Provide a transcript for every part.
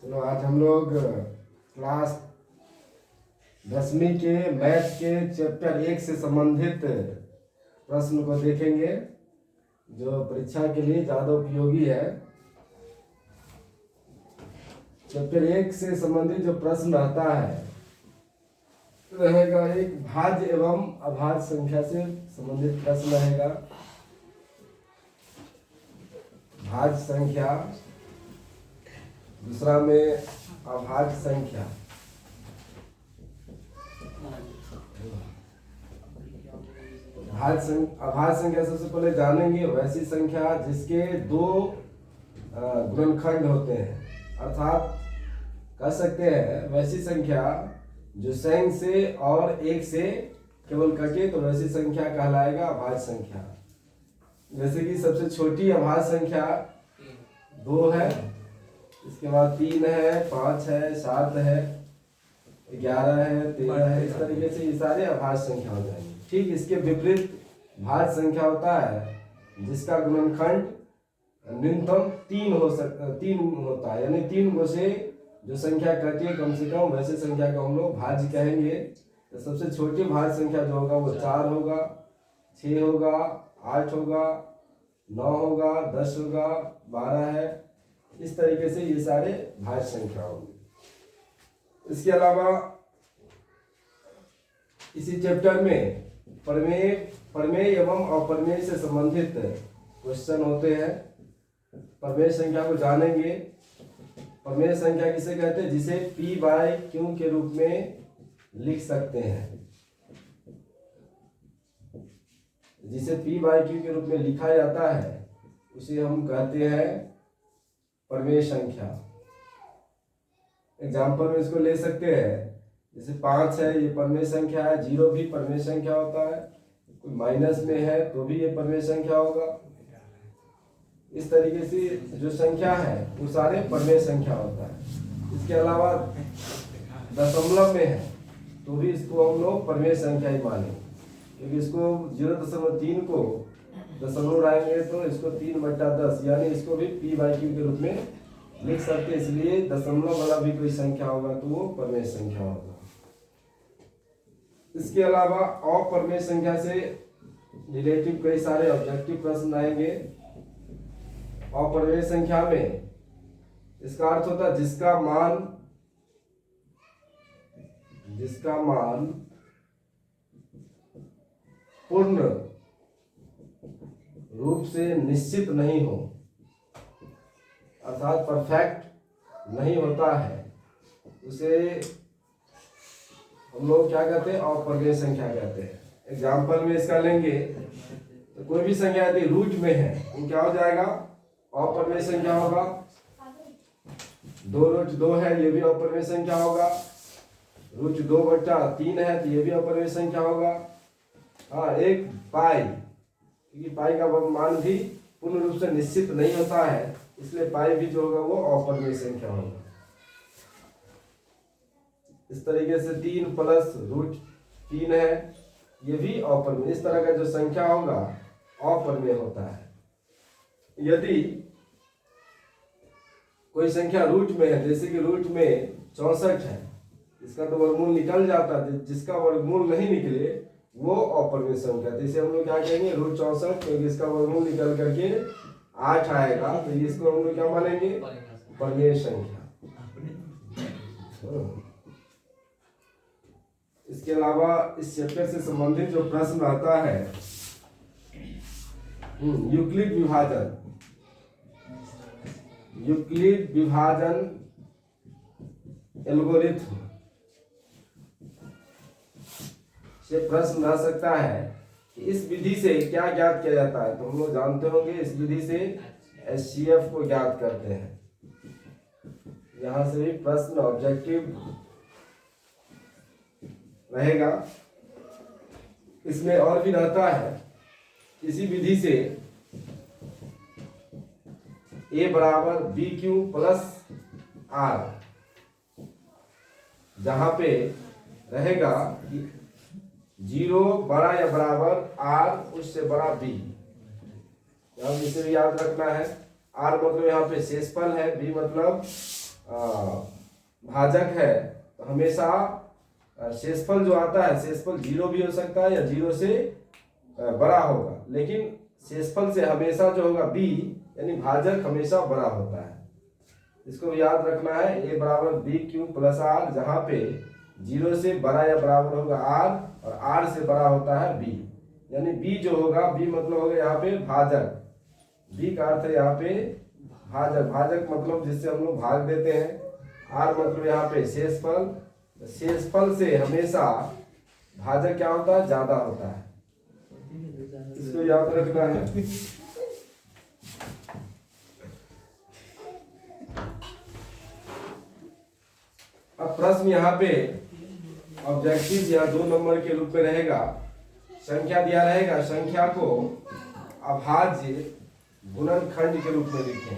चलो आज हम लोग क्लास 10वीं के मैथ के चैप्टर 1 से संबंधित प्रश्न को देखेंगे जो परीक्षा के लिए ज़्यादा उपयोगी है। चैप्टर 1 से संबंधित जो प्रश्न आता है रहेगा एक भाज्य एवं अभाज्य संख्या से संबंधित प्रश्न रहेगा। भाज्य संख्या, दूसरा में अभाज्य संख्या। अभाज्य संख्या सबसे पहले जानेंगे वैसी संख्या जिसके दो गुणनखंड होते हैं, अर्थात कह सकते हैं वैसी संख्या जो संग से और एक से केवल कटे तो वैसी संख्या कहलाएगा अभाज्य संख्या। जैसे कि सबसे छोटी अभाज्य संख्या 2 है, इसके बाद 3 है, 5 है, 7 है, 11 है, 13 है। इस तरीके से ये सारे अभाज्य संख्या हो जाएंगे। ठीक इसके विपरीत भाज्य संख्या होता है जिसका गुणनखंड न्यूनतम 3 होता है, यानी 3 गो से जो संख्या कटे कम से कम वैसे संख्या को हम लोग भाज्य कहेंगे। तो सबसे छोटी भाज्य संख्या जो होगा वो 4 होगा, 6 होगा, 8 होगा, 9 होगा, 10 होगा, 12 है। इस तरीके से ये सारे भाज्य संख्या होंगे। इसके अलावा इसी चैप्टर में प्रमेय एवं अप्रमेय से संबंधित क्वेश्चन होते हैं। प्रमेय संख्या को जानेंगे। प्रमेय संख्या किसे कहते हैं? जिसे P/Q के रूप में लिख सकते हैं, जिसे P/Q के रूप में लिखा जाता है उसे हम कहते हैं प्रमेय संख्या। एग्जाम्पल में इसको ले सकते हैं, जैसे 5 है, ये प्रमेय संख्या है। 0 भी प्रमेय संख्या होता है। कोई माइनस में है तो भी ये प्रमेय संख्या होगा। इस तरीके से जो संख्या है वो सारे प्रमेय संख्या होता है। इसके अलावा दशमलव में है तो भी इसको हम लोग प्रमेय संख्या ही मानेंगे, क्योंकि इसको 0.3 को दशमलव आएंगे तो इसको 3/10 यानी इसको भी P/Q के रूप में लिख सकते हैं। इसलिए दशमलव वाला भी कोई संख्या होगा तो वो प्रमेय संख्या होगा। इसके अलावा अप्रमेय संख्या से रिलेटिव कई सारे ऑब्जेक्टिव प्रश्न आएंगे। अप्रमेय संख्या में इसका अर्थ होता है जिसका मान पूर्ण रूप से निश्चित नहीं हो, अर्थात परफेक्ट नहीं होता है, उसे हम लोग क्या कहते हैं? अप्रमेय संख्या कहते हैं। एग्जाम्पल में इसका लेंगे तो कोई भी संख्या यदि रूट में है तो क्या हो जाएगा? अप्रमेय संख्या होगा। 2√2 है, ये भी अप्रमेय संख्या होगा। √2/3 है तो ये भी अप्रमेय संख्या होगा। हाँ, एक पाई, क्योंकि पाई का मान भी पूर्ण रूप से निश्चित नहीं होता है, इसलिए पाई भी जो होगा वो अप्रमेय संख्या होगा। इस तरीके से 3 + √3 है, ये भी अप्रमेय। इस तरह का जो संख्या होगा अप्रमेय होता है। यदि कोई संख्या रूट में है, जैसे कि रूट में 64 है, इसका तो वर्गमूल निकल जाता है, जिसका वर्गमूल नहीं निकले वो अप्रमेय संख्या। तो इसे हम लोग क्या कहेंगे? √64, क्योंकि इसका वर्गमूल निकल करके 8 आएगा तो इसको हम लोग क्या मानेंगे? प्रमेय संख्या। इसके अलावा इस चैप्टर से संबंधित जो प्रश्न आता है यूक्लिड विभाजन एल्गोरिथम से प्रश्न आ सकता है कि इस विधि से क्या ज्ञात किया जाता है। तो हम लोग जानते होंगे इस विधि से HCF को ज्ञात करते हैं। यहां से भी प्रश्न ऑब्जेक्टिव रहेगा। इसमें और भी रहता है, इसी विधि से A = BQ + R, जहां पे रहेगा कि 0 बड़ा या बराबर R उससे बड़ा B। इसे भी याद रखना है। R मतलब यहाँ पे शेषफल है, B मतलब भाजक है तो हमेशा शेषफल जो आता है, शेषफल 0 भी हो सकता है या 0 से बड़ा होगा, लेकिन शेषफल से हमेशा जो होगा b यानी भाजक हमेशा बड़ा होता है। इसको याद रखना है, a बराबर b क्यू प्लस r, जहाँ पे 0 से बड़ा या बराबर होगा r और r से बड़ा होता है b, यानी b जो होगा, b मतलब होगा यहाँ पे भाजक, b का अर्थ है यहाँ पे भाजक, भाजक मतलब जिससे हम लोग भाग देते हैं, r मतलब यहाँ पे शेषफल, शेषफल से हमेशा भाजक क्या होता है, ज्यादा होता है, इसको याद रखना है। अब प्रश्न यहाँ पे ऑब्जेक्टिव या 2 नंबर के रूप में रहेगा, संख्या दिया रहेगा, संख्या को अभाज्य गुणनखंड के रूप में लिखें,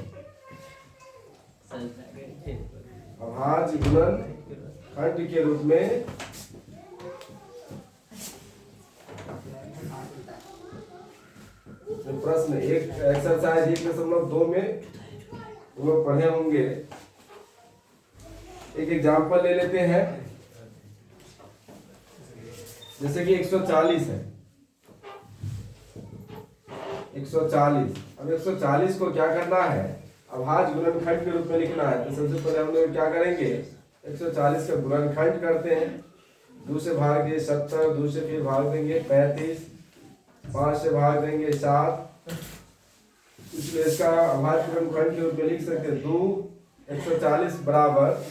अभाज्य गुणनखंड के रूप में तो प्रश्न एक एक्सरसाइज 1.2 में तुम लोग पढ़े होंगे। एक एग्जाम्पल ले लेते हैं, जैसे कि 140 है, 140। अब 140 को क्या करना है, अभाज्य गुणनखंड के रूप में लिखना है, तो सबसे पहले हम लोग क्या करेंगे, 140 का गुणनखंड करते हैं, 2 से भाग दिए 70, 2 से फिर भाग देंगे 35, 5 से भाग देंगे 7, इसलिए इसका अभाज्य गुणनखंड के रूप में लिख सकते हैं 2, 140 बराबर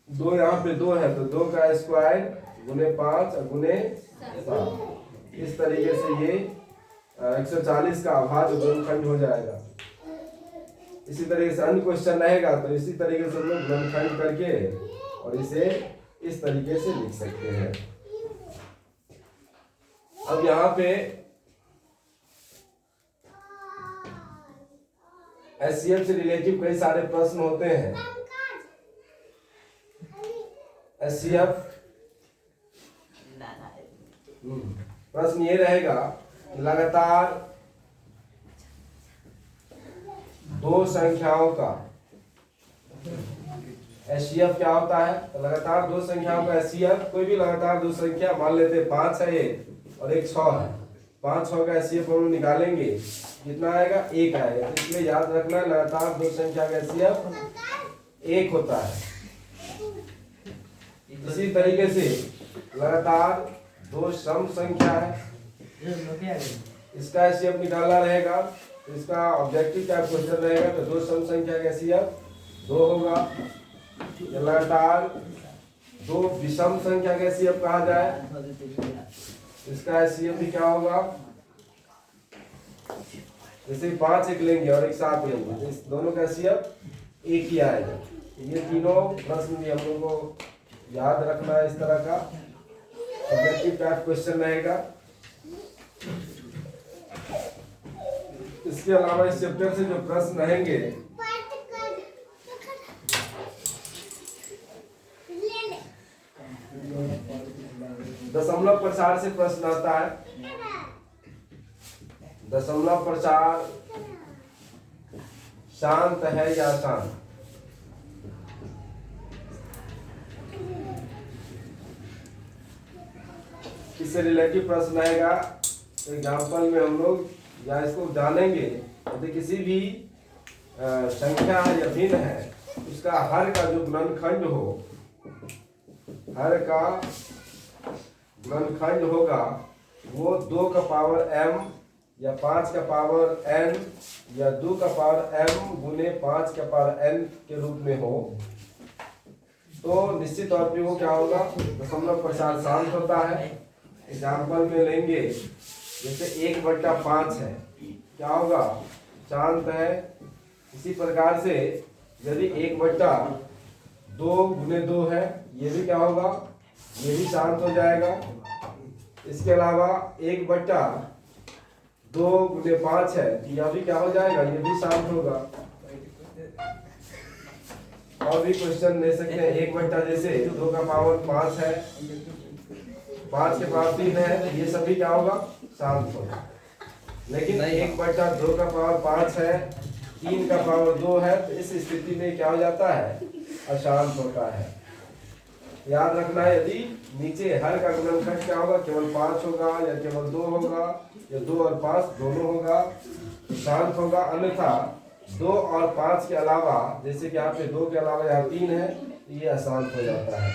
2, यहाँ पे 2 है तो 2 का स्क्वायर गुने 5 गुने 7, इस तरीके से ये 140 का अभाज्य गुणनखंड हो जाएगा। इसी तरीके से अन्य क्वेश्चन रहेगा तो इसी तरीके से हम लोग गुणनखंड करके और इसे इस तरीके से लिख सकते हैं। अब यहाँ पे एचसीएफ से रिलेटिव कई सारे प्रश्न होते हैं। एचसीएफ प्रश्न ये रहेगा, लगातार 2 संख्याओं का एचसीएफ क्या होता है, तो लगातार 2 संख्याओं का एचसीएफ, कोई भी लगातार 2 संख्या मान लेते हैं 5 है एक और एक 6 है, 5 6 का एचसीएफ हम लोग निकालेंगे, कितना आएगा, 1 आएगा। तो इसलिए याद रखना लगातार 2 संख्या का एचसीएफ 1 होता है। इसी तरीके से लगातार 2 सम संख्या है, इसका एचसीएफ निकालना रहेगा, तो इसका ऑब्जेक्टिव क्या क्वेश्चन रहेगा, तो 2 सम संख्या का एचसीएफ 2 होगा। लगातार 2 विषम संख्या का एचसीएफ कहा जाए, इसका एचसीएफ भी क्या होगा, जैसे 5 एक लेंगे और एक 7 लेंगे तो इस दोनों का एचसीएफ 1 ही आएगा। ये तीनों प्रश्न भी हम लोगों को याद रखना है, इस तरह का ऑब्जेक्टिव टाइप क्वेश्चन रहेगा। इसके अलावा इस चैप्टर से जो प्रश्न रहेंगे, दशमलव प्रसार से प्रश्न आता है, दशमलव प्रसार शांत है या अशांत, इससे रिलेटिव प्रश्न आएगा। एग्जाम्पल में हम लोग या इसको जानेंगे, यदि किसी भी संख्या है या भिन्न है, उसका हर का जो गुणनखंड हो, हर का गुणनखंड होगा वो 2 का पावर m या 5 का पावर n या 2 का पावर m गुने 5 का पावर n के रूप में हो, तो निश्चित तौर पे वो क्या होगा, दशमलव प्रसार शांत होता है। एग्जाम्पल में लेंगे, जैसे 1/5 है, क्या होगा, शांत है। इसी प्रकार से यदि 1/2 गुने 2 है, ये भी क्या होगा, ये भी शांत हो जाएगा। इसके अलावा 1/2 गुने 5 है, यह भी क्या हो जाएगा, ये भी शांत होगा। और भी क्वेश्चन ले सकते हैं, 1/, जैसे 2 का पावर 5 है, 5 के पावर 3 है, ये सभी क्या होगा, शांत होगा। लेकिन 1/2 का पावर 5 है, 3 का पावर 2 है, तो इस स्थिति में क्या हो जाता है, अशांत होता है। याद रखना है, यदि नीचे हर का गुणनखंड क्या होगा, केवल 5 होगा या केवल 2 होगा या 2 और 5 दोनों होगा तो शांत होगा, अन्यथा 2 और 5 के अलावा, जैसे कि यहाँ पे 2 के अलावा यहाँ 3 है, ये अशांत हो जाता है।